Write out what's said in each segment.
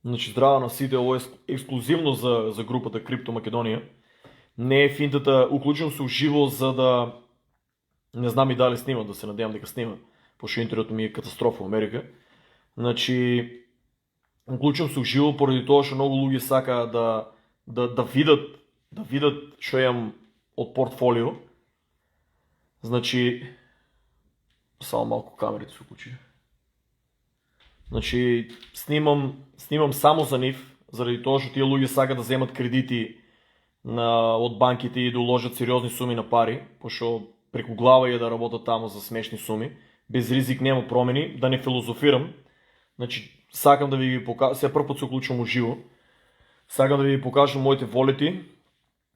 Значи здрава на всички, ovo е ексклюзивно за групата Крипто Македония. Не е финтата, уключвам се уживо, за да не знам и дали снима, да се надявам дека снима, пошто интернетот ми е катастрофа в Америка. Значи, уключвам се уживо поради тоа што многу луѓе сака да видат што имам од портфолио. Значи, само малку камерите се уклучи. Значи, снимам само за нив, заради тоа што тие луѓе сакат да земат кредити од банките и да уложат сериозни суми на пари, пошто преку глава е да работат таму за смешни суми, без ризик нема промени, да не филозофирам. Значи, сакам да ви ги покажам, сега прв пат се уклучувам уживо, сакам да ви покажам моите волети,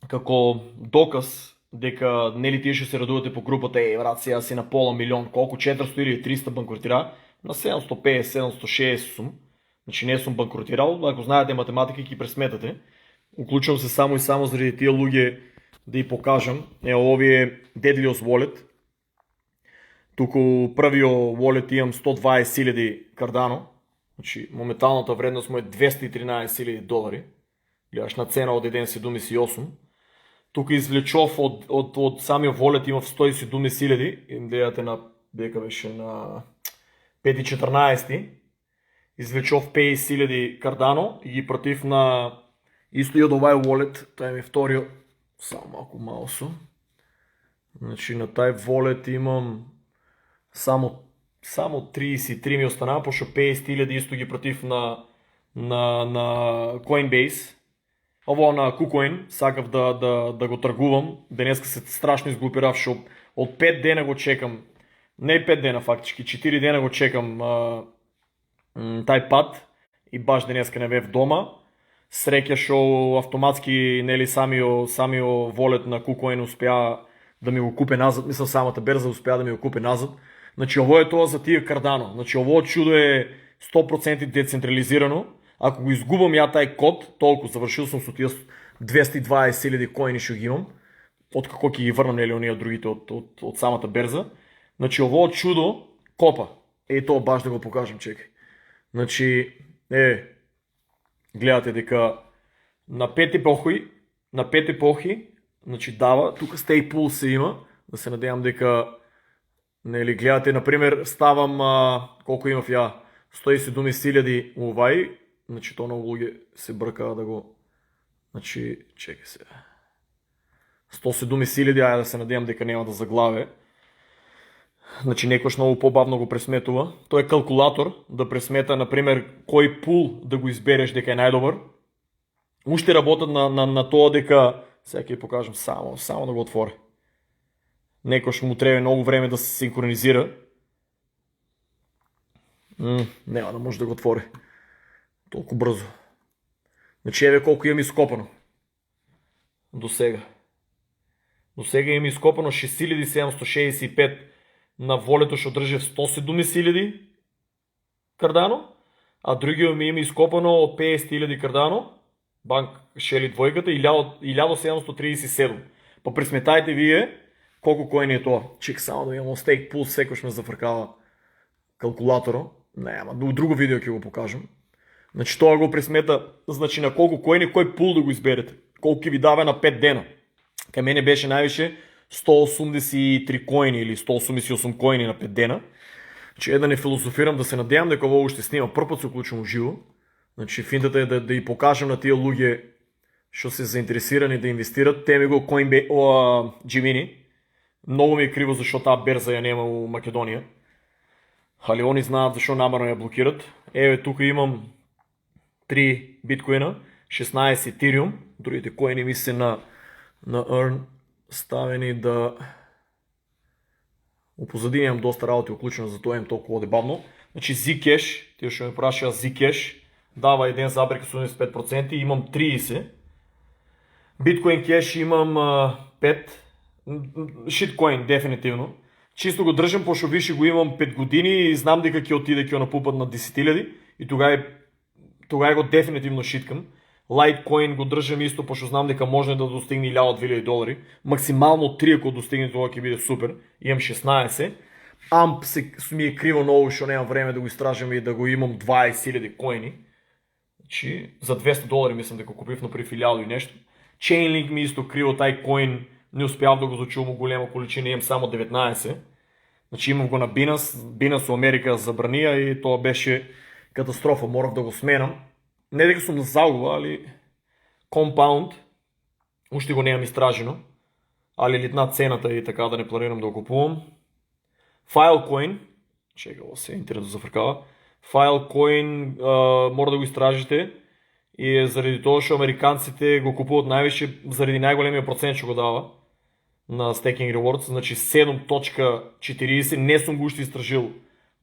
како доказ дека нели тие што се радувате по групата, брат, сега си на пола милион, колку 400 или 300 банкротира, на 750-760 сум. Значи не сум банкротирал, ако знаете математика ги пресметате. Уклучувам се само и само заради тия луѓе да ја покажам. Ево овие Deadliest Wallet. Туку првиот wallet имам 120.000 Cardano. Значи моменталната вредност му е $213,000. Гледаш на цена од 1,78. Тука извлечов од самиот wallet имав 117.000. Гледате на дека беше на 5.14. Извлечов 50.000 Cardano и ги пратив на исто и од овај wallet, тој ми е вториот, само малку маусо. Значи на тај wallet имам само 33 ми останаа, пошто 50.000 исто ги пратив на Coinbase. Ово на KuCoin, сакав да го тргувам. Денеска се страшно изглупирав, што од 5 дена го чекам. Не 5 дена фактички, 4 дена го чекам тај пат и баш денеска не бев дома. Среќа што автоматски нели самиот волет на KuCoin успеа да ми го купе назад, мислам самата берза успеа да ми го купе назад. Значи ово е тоа за тие Cardano. Значи ово чудо е 100% децентрализирано. Ако го изгубам ја тај код, толку завршил сум со тие 220.000 коини што ги имам, од како ќе ги врнам нели оние другите од самата берза. Значи ово чудо копа. Тоа баш да го покажам, чекај. Значи гледате дека на пет епохи, значи дава, тука stay pool се има, да се надевам дека нели гледате, например, ставам колку имав ја 117.000 овај, значи тоа многу луѓе се бркаа да го, значи чекај се. 117.000, ајде да се надевам дека нема да заглаве. Значи некош многу побавно го пресметува. Тој е калкулатор да пресмета, например, кој пул да го избереш дека е најдобар. Уште работат на тоа дека, сега ќе покажам само да го отвори. Некош му треба многу време да се синхронизира. Нема да може да го отвори толку брзо. Значи еве колку имам ископано. До сега имам ископано 6.765 на волето што држев 117.000 Cardano, а другиот ми има ископано од 50.000 Cardano, банк Шели двојката, 1.737. Па пресметајте вие колку коини е тоа. Чек само да имам стейк пул, секој ме зафркава калкулаторот. Нема, друго видео ќе го покажам. Значи тоа го пресмета, значи на колку коини, кој пул да го изберете. Колку ќе ви дава на 5 дена. Кај мене беше највише 183 коини или 188 коини на 5 дена. Значи да не философирам, да се надевам дека ово ще снима. Прв пат се уклучувам уживо. Значи финтата е да ја покажам на тие луѓе што се заинтересирани да инвестират. Те ми го Coinbase, Gemini. Многу ми е криво зашто таа берза ја нема у Македонија. Али они знаат зашто намерно ја блокират. Еве тука имам 3 биткоина, 16 Ethereum, другите коини ми се на Earn ставени да... Опозади имам доста работи уклучено, затоа имам толку одебавно. Значи Zcash, тие што ме прашаа Zcash, дава еден забрек 85% и имам 30. Bitcoin Cash имам 5. Shitcoin дефинитивно. Чисто го држам, пошто више го имам 5 години и знам дека ќе отиде, ќе напупат на 10.000 и тогава го дефинитивно шиткам. Litecoin го држам исто, пошто знам дека може да достигне $1,000. Максимално 3 ако достигне, тоа ќе биде супер. Имам 16. AMP ми е криво ново, што немам време да го истражам и да го имам 20.000 коини. Значи, за $200 мислям дека купив на при филиал и нещо. Chainlink ми исто крил тај коин, не успявам да го зачувам голяма количина, имам само 19. Значи имам го на Binance у Америка забрания и то беше катастрофа, морав да го сменам. Не дека сум на загуба, али Compound, уште го немам истражено, али литна цената и така да не планирам да го купувам. Filecoin, чекало се, интернет зафркава. Filecoin мора да го изтражите и е заради това, че американците го купуват най-више заради най-големия процент, че го дава на Staking Rewards, значи 7.40, не съм го още изтражил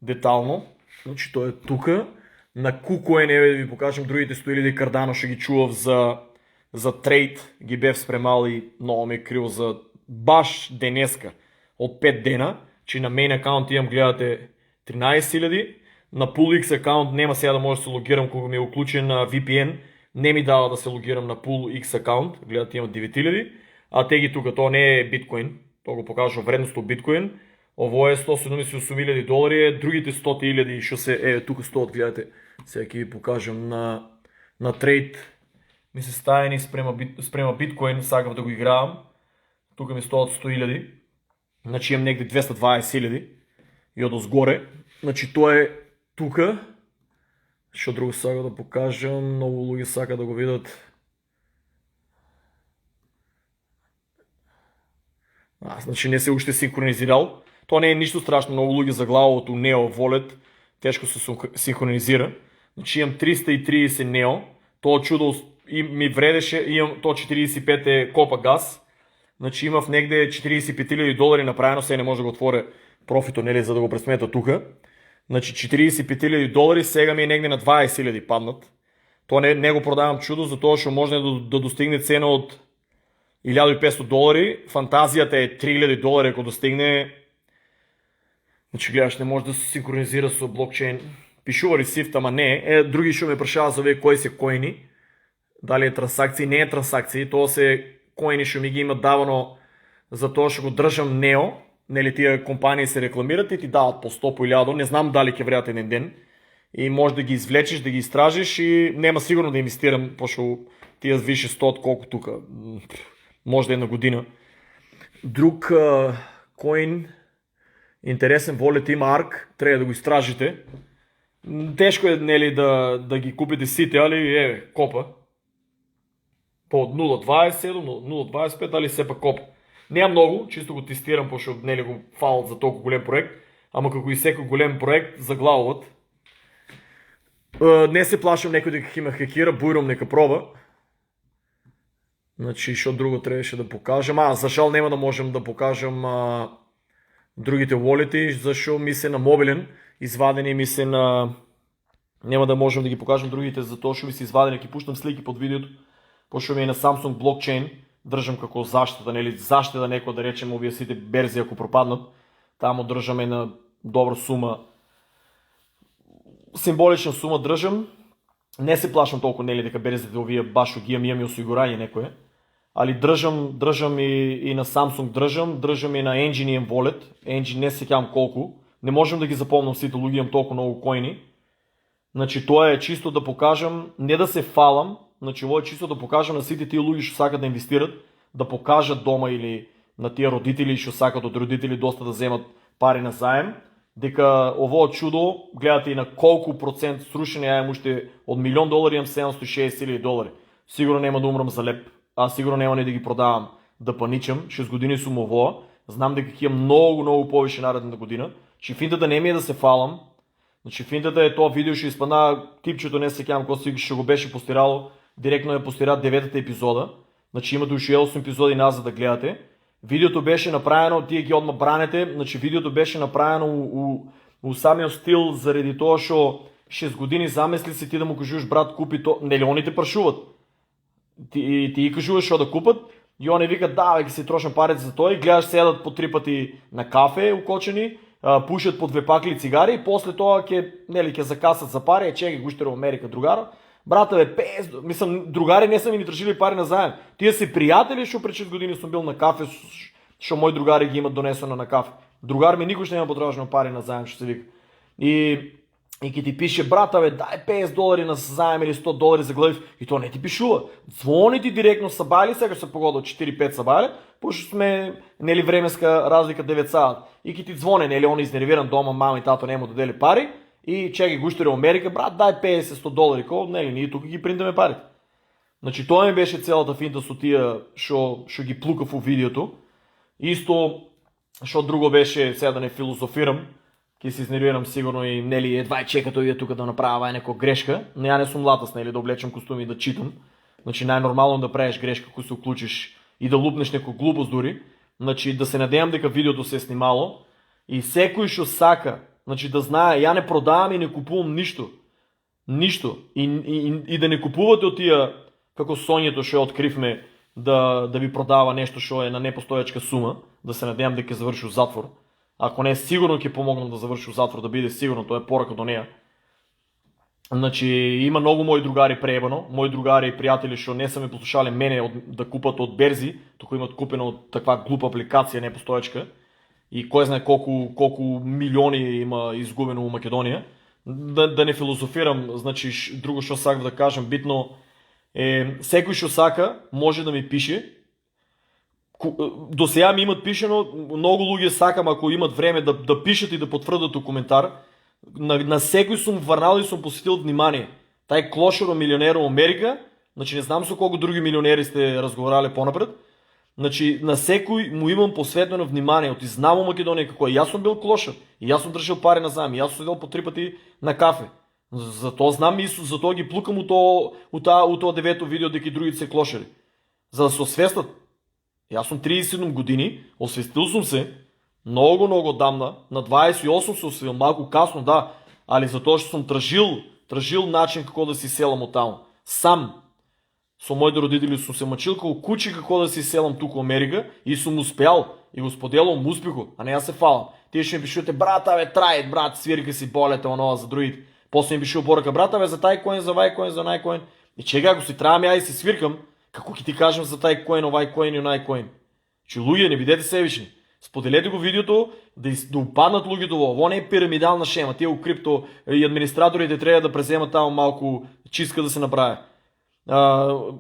детално, значи той е тука. На KuCoin да ви покажем другите стоили, Cardano ще ги чував за трейд, ги бев спремал и много ме е крил за баш денеска от 5 дена, че на мейн акаунт имам, гледате, 13 000, на PoolX акаунт нема сега да може да се логирам, когато ми е оключен на VPN, не ми дава да се логирам на PoolX акаунт, гледате имам 9000, а те тук, то не е биткоин, то го покажа вредност от биткоин, ово е $178,000, другите 100 000 ще се, тук 100, гледате, сега ви покажем на трейд, ми се стаяни спрема биткоин, сагав да го игравам, тук ми стоят 100 000, значи имам негде 220 000 и отгоре, значи то е тука, що друго сага да покажам, много луги сака да го видят. Значи не се още синхронизирал. То не е нищо страшно, много луги за глава от Neo Wallet, тежко се синхронизира. Значи имам 330 Neo, то чудо и ми вредеше, имам то 45 е копа газ. Значи има в негде $45,000 направено, сега не може да го отворя профито, нели, за да го пресмета тука. Значи $45,000, сега ми е негде на 20 000 паднат. То не го продавам чудо, затова ще може да достигне цена от $1,500. Фантазията е $3,000, ако достигне. Значи гледаш, не може да се синхронизира с блокчейн. Пишува ресифт, ама не. Други ще ме прашава за вие кой са коини. Дали е транзакции, не е транзакции. То се коини ще ми ги има давано, за това ще го държам Neo. Нели тия компании се рекламират и ти дават по 100 по 1000, не знам дали ке врят един ден. И може да ги извлечеш, да ги изтражиш и няма сигурно да инвестирам, защото тия више 100 отколко тук. Може да е на година. Друг коин, интересен волет има ARK, трябва да го изтражите. Тежко е, нели, да ги купите сите, али копа. По 0.27, 0.25, дали все пак копа. Няма много, чисто го тестирам, защото не ли го фалят за толкова голям проект, ама како и всеки голям проект заглавуват. Не се плашам некой дека има хакира, буйром нека проба. Значи, що друго трябваше да покажем. За жал няма да можем да покажем другите волети, защото ми се на мобилен, извадени ми се на... Няма да можем да ги покажем другите, затоа што ми се извадени, ки пуштам слики под видеото, пошто ми е на Samsung блокчейн, држам како заштита, нели, заштита некој да речем овие сите берзи ако пропаднат, таму држаме на добра сума, символична сума држам, не се плашам толку, нели, дека берзите овие баш ги имам и осигурање некое, али држам и на Samsung држам и на Engine Wallet, Engine не се сеќавам колку, не можем да ги запомнам сите луѓе, имам толку многу коини. Значи тоа е чисто да покажам, не да се фалам, значи ovo е чисто да покажам на сите тие луѓе што сакат да инвестират, да покажат дома или на тие родители што сакат од родители доста да земат пари на заем, дека ово чудо, гледате и на колку процент срушење, ја имам уште од $1,000,000 имам $760,000. Сигурно нема да умрам за леп, сигурно нема не да ги продавам да паничам, 6 години сум ово, знам дека ќе имам многу повеќе наредната година, че финтата не ми е да се фалам. Значи финтата е тоа видео што испадна типчето, не се сеќавам кој што го беше постирало, директно ја постира 9-та епизода. Значи имате уште 8 епизоди назад да гледате. Видеото беше направено, тие ги одма бранете, значи видеото беше направено у самиот стил заради тоа што 6 години замисли си ти да му кажуваш брат купи то, нели они те прашуват. Ти кажуваш што да купат и они викат да, ќе си трошам парите за тоа и гледаш седат по 3 пати на кафе укочени, пушат по 2 пакли цигари и после тоа ќе закасат за пари, чекай гуштер во Америка другара. Брата бе, мислам, другари не са ми тражили пари на заем. Тия си приятели, што пред 6 години сум бил на кафе, што мои другари ги имат донесено на кафе. Другар ми никош нема потребно пари на заем, што се вика. И и ки ти пише, брата, бе, дай $50 на заем или $100 за глав, и то не ти пишува. Звони ти директно сабали, сега ще се погода 4-5 сабали, пошто сме, нели, временска разлика 9 саат. И ки ти звони, нели, он изнервиран дома, мама и тато не му дадели пари, и чекай гущери Америка, брат, дай $50-100, ко, нели, ние тук ги принтаме парите. Значи, това ми беше цялата финта со тия, шо ги плука в видеото. Исто, шо друго беше, сега да не философирам, ки се изнервирам сигурно и, нели, едва е чекато и тук да направя някаква грешка, но я не съм латас, нели, да облечам костюми и да читам. Значи, най-нормално да правиш грешка, ако се оключиш и да лупнеш някаква глупост дори. Значи, да се надеям дека видеото се е снимало и секој шо сака, значи да знае, я не продавам и не купувам нищо. Нищо. И да не купувате от тия, како Сонјето шо откривме, да ви продава нещо, шо е на непостоячка сума, да се надеям дека завърши в затвор. Ако не, сигурно ќе помогнам да завърши в затвор, да биде сигурно, тоа е порака до нея. Значи, има много мои другари преебано, мои другари и приятели, шо не са ме послушали мене да купат от берзи, тук имат купено от таква глупа апликация, непостоячка, и кой знае колко милиони има изгубено у Македония. Да не философирам, значи, друго шо сакам да кажем, битно секој шо сака може да ми пише. До сега ми имат пишено, много луѓе сакам, ако имат време да пишат и да потврдат у коментар. На секој сум върнал и сум посветил внимание. Тај клошеро милионер у Америка, значи не знам со колко други милионери сте разговарали по-напред, значи на секој му имам посветено внимание. Оти знам у Македонија како е. Јас сум бил клошер и јас сум држал пари на заем, јас сум седел по 3 пъти на кафе. Затоа знам и затоа ги плукам у тоа девето видео дека и другите се клошери. За да се освестат. Јас сум 37 години, освестил сум се много отдамна, на 28 се освестил, малко касно, да, али затоа што сум тражил начин како да си селам от таму. Сам. Со моите родители сум се мъчил како куче како да си селам тук в Америка и сум успял и го споделам успеху, а не аз се фалам. Тие ще ми пишувате, брата бе, трай, брат, свирка си болета, онова за другите. После ми пишува порака, брата бе, за тај коин, за вај коин, за нај коин. И чега, ако си трябвам ја и си свиркам, како ќе ти кажем за тај коин, овај коин и онај коин. Че луѓе, не бидете себични. Споделете го видеото, да упаднат луѓето во. Ово не е пирамидална шема. Тие у крипто и администраторите трябва да преземат таму малку чистка да се направи.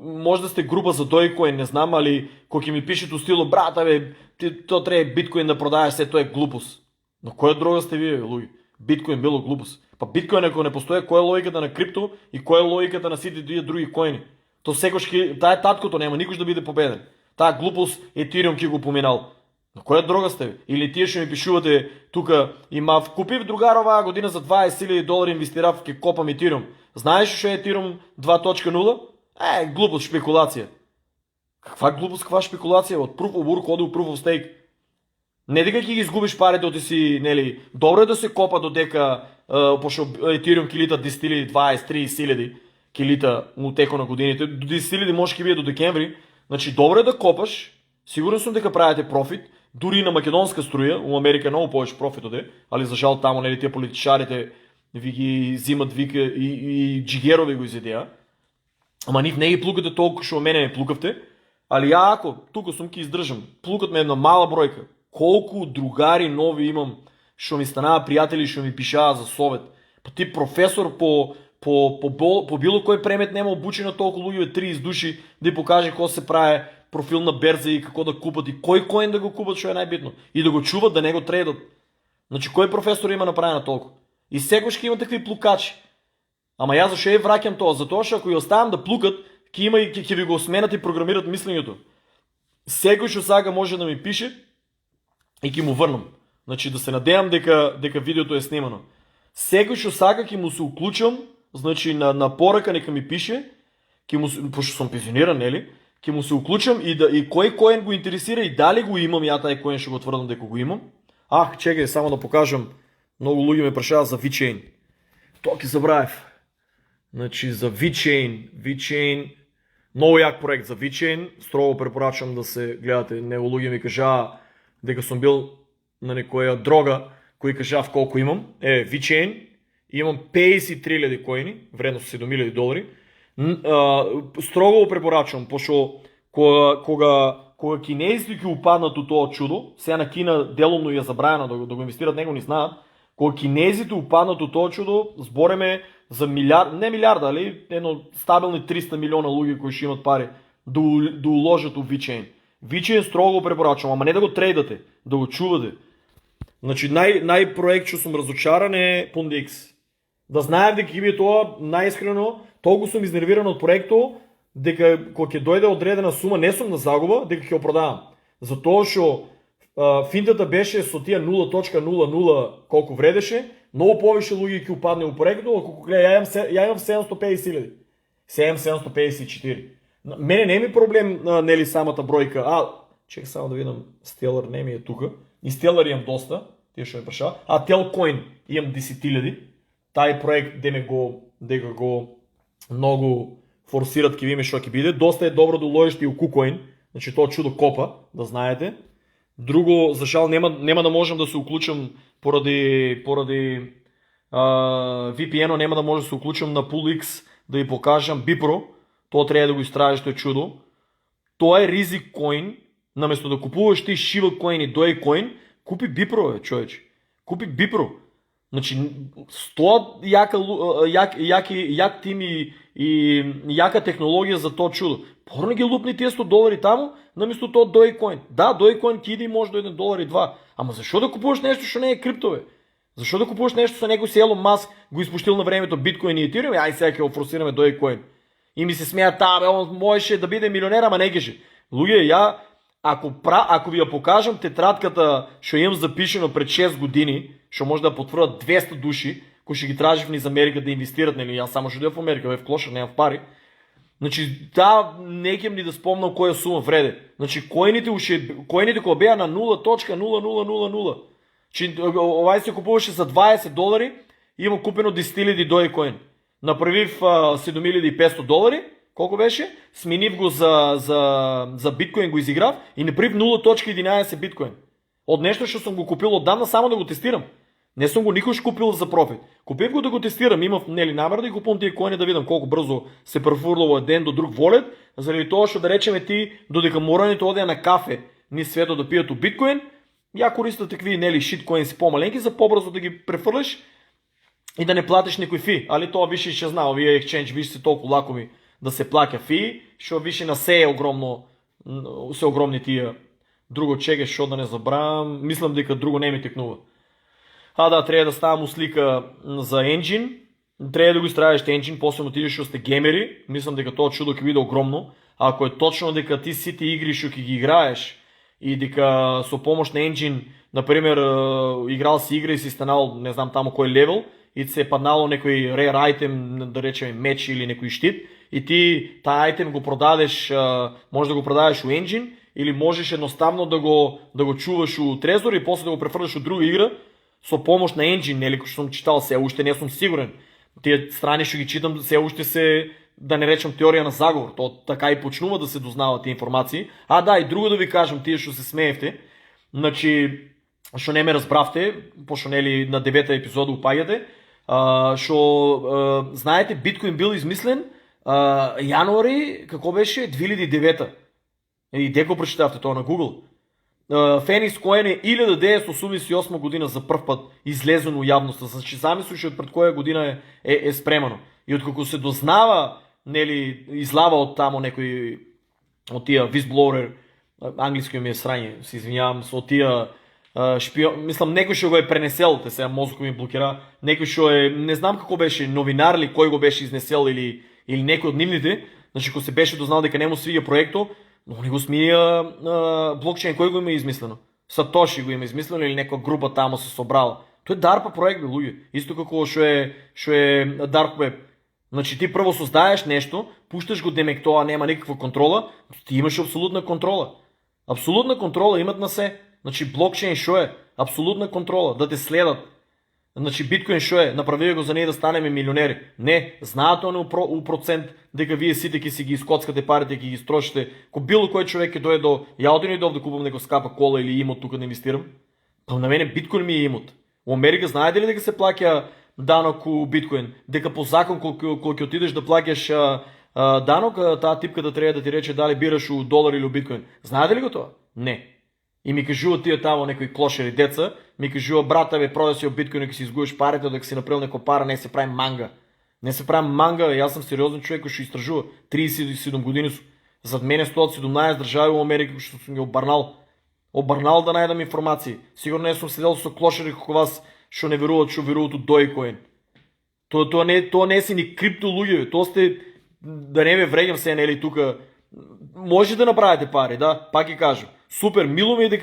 Може да сте група за Dogecoin, не знам, али кој ќе ми пишете у стило, брата бе, то треба биткоин да продаваш, се тоа е глупост. Но која друга сте вие, луѓе? Биткоин било глупост. Па биткоин ако не постои, која е логиката на крипто и која е логиката на сите тие други коини? То секој таа е таткото, нема никош да биде победен. Таа глупост Етериум ќе го поминал. На која друга сте? Или тие ще ми пишувате тука, купив другар оваа година за $20,000 инвестирав, ке копам Етериум. Знаеш што е Етериум 2.0? Глупост, шпекулација. Каква глупост, каква шпекулација? Од Proof of Work оди у Proof of Stake. Не дека ќе ги изгубиш парите, оти си, нели, добро е да се копа додека пошто Етериум килита 10,000, 20, 30,000 килита у теко на годините. До 10,000 може ќе биде до декември. Значи добро е да копаш. Сигурен сум дека правите профит. Дури на македонска струја, у Америка много повече профит оде, али за жал тамо, нели, тие политичарите ви ги взимат вика и джигерови го изедеа. Ама нив не ги плукате толку што мене не плукавте, али ја ако тука сум ќе издржам, плукат ме една мала бројка. Колку другари нови имам што ми станаа пријатели што ми пишаа за совет. Па ти професор по било кој премет нема обучено толку луѓе, 30 души, да покаже како се прави профил на берза и како да купат и кој коин да го купат, што е најбитно. И да го чуват, да не го трейдат. Значи кој професор има направено толку? И секој ќе има такви плукачи. Ама јас зашо ја враќам тоа? Затоа што ако ја оставам да плукат, ќе ви го сменат и програмират мислењето. Секој што сака може да ми пише и ќе му врнам. Значи да се надеам дека видеото е снимано. Секој што сака ќе му се уклучам, значи на порака нека ми пише, пошто сум пензиониран, нели? Ќе му се уклучам и кој коин го интересира и дали го имам, ја тај коин што го тврдам дека го имам. Чекај само да покажам. Многу луѓе ме прашаат за VeChain. Тоа ќе забравив. Значи за VeChain, многу як проект за VeChain, строго препорачам да се гледате. Него луѓе ми кажаа дека сум бил на некоја дрога, кој кажав колку имам. VeChain, имам 53,000 коини, вредност $7,000. Строго го препорачам, пошто кога кинезите ќе упаднат у тоа чудо, сега на Кина делумно ја забрајано да го инвестират, него не знаат, Кога кинезите опаднат от това чудо, збореме за не милиарда, али едно стабилни 300 милиона луги, които ще имат пари да уложат в VeChain. VeChain строго го препоръчвам, ама не да го трейдате, да го чувате. Значи най-проект, че съм разочаран е Pundix. Да знаем дека ги това най-искрено, толкова съм изнервиран от проекто, дека кога ќе дойде одредена сума, не съм на загуба, дека ќе го продавам. Затоа што финтата беше со тия 0.00 колко вредеше, много повече луги ќе упадне у проекто, ако ја имам 750 754. Мене не ми проблем, нели, самата бройка. Чекай само да видам, Stellar не ми е тука. И Stellar имам доста, тия ще ме прашава. Telcoin имам 10 000. Taj проект дека го много форсират, ке видиме што ќе биде. Доста е добро да уложите и у KuCoin, значи тоа чудо копа, да знаете. Друго, за жал, нема да можем да се уклучам поради VPN-о, нема да може да се уклучам на PoolX да ви покажам Bipro. Тоа трябва да го изтражиш, што е чудо. Тоа е Risic Coin, наместо да купуваш ти Shiba Coin и Dogecoin, купи Bipro, човече. Купи Bipro. Значи, 100 як тим и яка технология за то чудо. Порно ги лупни тия $100 тамо, наместо то Dogecoin. Да, Dogecoin киди може до $1 и 2. Ама защо да купуваш нещо, що не е крипто, бе? Защо да купуваш нещо, с някой си Елон Маск го изпущил на времето биткоин и етириум, ай сега ќе офорсираме Dogecoin. И ми се смеят, он можеше да биде милионер, ама не геше. Луѓе, ако ви я покажам тетрадката, што имам запишено пред 6 години, што може да потвърдат 200 души, кои ще ги тражи в Америка да инвестират, нели, аз само ще дойда в Америка, в клоша, нямам в пари. Значи, не кем ни да спомнам коя сума вреде. Значи, коините кога беа на 0.0000. Че овај се купуваше за $20, има купено 10 000 Dogecoin. Направив $7500, колко беше? Сменив го за биткоин, го изиграв и направив 0.11 биткоин. От нещо, що съм го купил отдавна, само да го тестирам. Не съм го никога купил за профит. Купив го да го тестирам, имам намер да ги купувам тия коини да видам колко бързо се префурлало един до друг волет, заради това, що да речеме ти, додека мораните одея на кафе, ни свето да пият от биткоин, я користат такви шиткоини си по-маленки, за по-бързо да ги префърляш и да не платиш никой фи. Али това виж ще знал, вие екченж, виж се толкова лакоми да се плака фи, що виж на се огромни тия. Друго чеге, що да не забравям, мислям дека друго не ми текнува. Трябва да ставам услика за Engine, трябва да го изтравиш Engine, после отидеш, що сте геймери, мислям дека това чудо ќе биде огромно, ако е точно дека ти сите игри што ќе ги играеш и дека со помощ на Engine, например, играл си игра и си станал, не знам тамо кој левел, и се е паднало некој rare item, да речем меч или некој щит, и ти таа айтем го продадеш, може да го продадеш у Engine, или можеш едноставно да го чуваш у Trezor и после да го префърляш у друга игра, со помощ на Engine, нели, кој сум читал, се още не сум сигурен. Тие страни што ги читам, се още се, да не речам теорија на заговор, то така и почнува да се дознава тие информации. И друго да ви кажам, тие што се смеевте, значи, што не ме разбравте, пошто нели на 9-та епизода упаѓате, што знаете, биткоин бил измислен јануари, како беше, 2009-та. И деко прочитавте тоа на Google. Феникс Коин е 1988 година за пръв път излезено у явността. Значи сами слушай от пред коя година е спремано. И откако се дознава, нели, излава от тамо некои от тия whistleblower, английски ми е срanje, се извинявам, от тия шпион, мислам, некој што го е пренесел, те сега мозък ми блокира, некој што е, не знам како беше, новинар ли, кой го беше изнесел или некој от нивните, значи ако се беше дознал дека не му свига проекто, но не го смия блокчейн, кой го има измислено? Сатоши го има измислено или някаква група тамо се собрала. Тоа е DARPA проект, бе, луѓе. Исто како што е Dark Web. Значи ти прво создаеш нещо, пушташ го демек тоа нема никаква контрола, ти имаш абсолютна контрола. Абсолютна контрола имат на се. Значи блокчейн што е? Абсолютна контрола, да те следат. Значи биткоин што е? Направи го за ние да станеме милионери. Не, знаат они у процент дека вие сите ќе си ги изкоцкате парите, ќе ги строшите. Ко било кој човек ќе дойде до јаудини дов да купам некој скапа кола или имот тука да инвестирам. Па на мене биткоин ми е имот. У Америка знаете ли дека се плаќа данок у биткоин? Дека по закон кога ќе отидеш да плаќаш данок, таа типката треба да ти рече дали бираш у долар или у биткоин. Знаете ли го тоа? Не. И ми кажува тия там някои клошери деца, ми кажува брата бе, прода си от биткоин, да си изгубиш парите, да си направил някаква пара, не се прави манга. Не се прави манга, и аз съм сериозен човек, ще изтържува. 37 години са. Зад мене стоят 17 държави в Америка, ще съм ги обърнал. Обърнал да найдам информации. Сигурно не съм седел с клошери, како вас, що не веруват, що веруват от Dogecoin. То не е си ни криптология, бе. То сте, да не ме врегам се, нели тука. Може да направите пари, да, пак ги кажа. Супер, мило ми е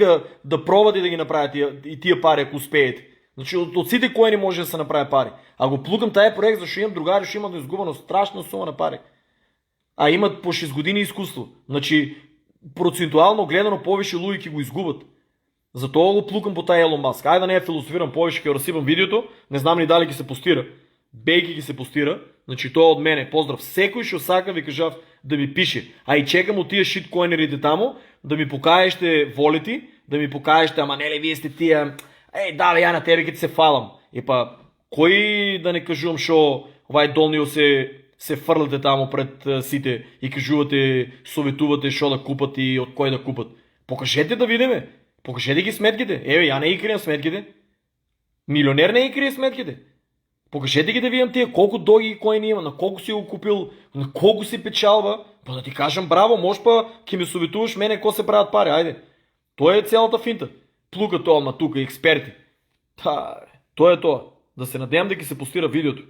да пробвате да ги направите и тия пари, ако успеете. Значи от всите коини може да се направи пари. А го плукам тая проект, защото имам другари, ще имат изгубено страшна сума на пари. А имат по 6 години изкуство. Значи процентуално гледано повече луики го изгубят. Затова го плукам по тая Елон Маск. Айде да не я философирам повече, ще разсипам видеото. Не знам ли дали ги се постира. Бейки ги се постира. Значи то е от мене. Поздрав. Секой шосака ви кажа да ми пише. А и чекам от тия шиткоинерите тамо, да ми покажете волети, да ми покажете, ама не ли вие сте тия, да бе, я на тебе се фалам. И па, кой да не кажувам, шо вай долнил се фърляте тамо пред сите и кажувате, советувате, шо да купат и от кой да купат. Покажете да видиме. Покажете ги сметките. Я не ги крием сметките. Милионер не ги крие сметките. Покажете ги да видим тия колко доги коини има, на колко си го купил, на колко си печалба. Па да ти кажем браво, може па ки ми советуваш мене какво се правят пари, айде. То е цялата финта. Плука това, тука, експерти. То е това. Да се надявам да ги се постира видеото.